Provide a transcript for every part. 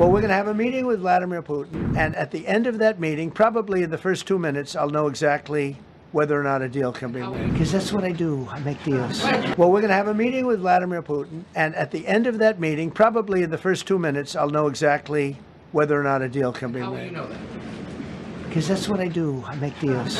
Well, we're going to have a meeting with Vladimir Putin, and at the end of that meeting, probably in the first 2 minutes, I'll know exactly whether or not a deal can be made. Because that's what I do. I make deals. Well, we're going to have a meeting with Vladimir Putin, and at the end of that meeting, probably in the first 2 minutes, I'll know exactly whether or not a deal can be made. How will you know that? Because that's what I do. I make deals.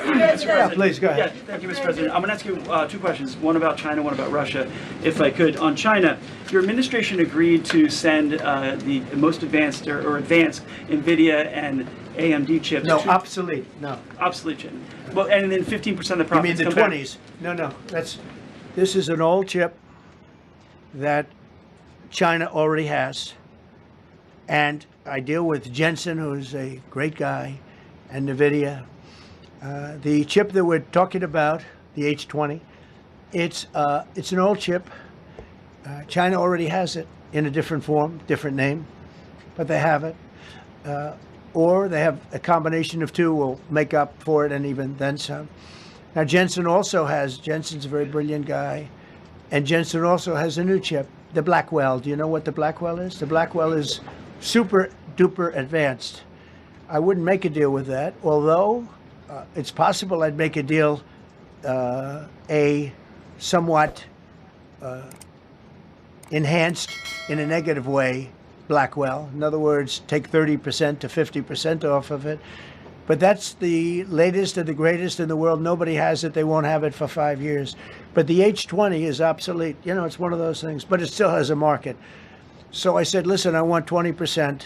Mr. Yeah, please, go ahead. Yeah, thank you, Mr. President. I'm going to ask you two questions, one about China, one about Russia, if I could. On China, your administration agreed to send the most advanced or advanced NVIDIA and AMD chips. No, obsolete. No. Obsolete chip. Well, and then 15% of the You profits mean the come back. 20s? No. This is an old chip that China already has. And I deal with Jensen, who's a great guy, and NVIDIA. The chip that we're talking about, the H20, it's an old chip. China already has it in a different form, different name, but they have it. Or they have a combination of two will make up for it and even then some. Now Jensen's a very brilliant guy, and Jensen also has a new chip, the Blackwell. Do you know what the Blackwell is? The Blackwell is super duper advanced. I wouldn't make a deal with that, although it's possible I'd make a deal, a somewhat enhanced in a negative way Blackwell. In other words, take 30% to 50% off of it. But that's the latest and the greatest in the world. Nobody has it. They won't have it for 5 years. But the H20 is obsolete. You know, it's one of those things, but it still has a market. So I said, listen, I want 20%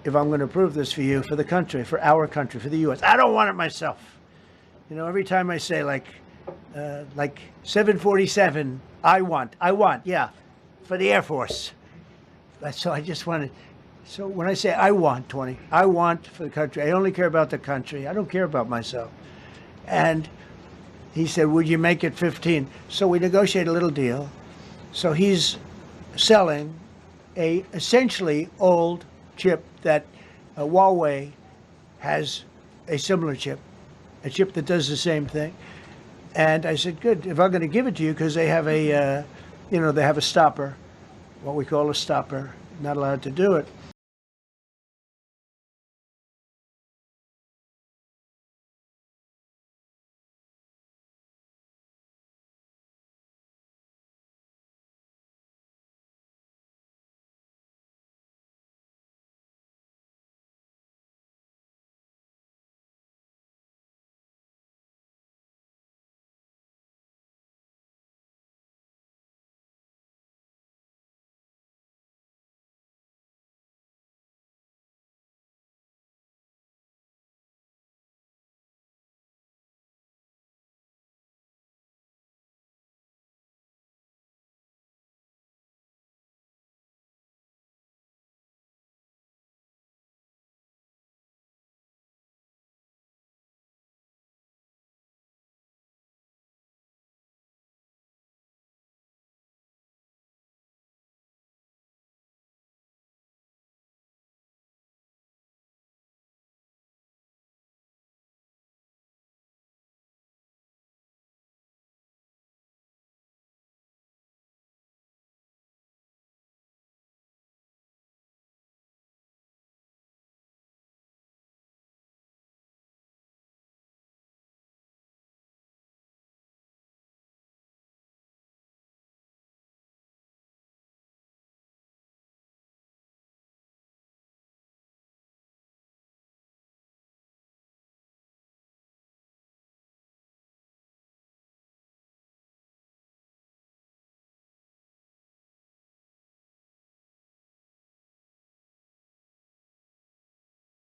if I'm going to approve this for you, for the country, for our country, for the U.S. I don't want it myself. You know, every time I say like 747, I want, yeah, for the Air Force. So I just wanted, so when I say I want 20, I want for the country. I only care about the country. I don't care about myself. And he said, would you make it 15? So we negotiate a little deal. So he's selling a essentially old chip that Huawei has a similar chip, a chip that does the same thing. And I said, good, if I'm going to give it to you, because they have a, they have a stopper, what we call a stopper, not allowed to do it.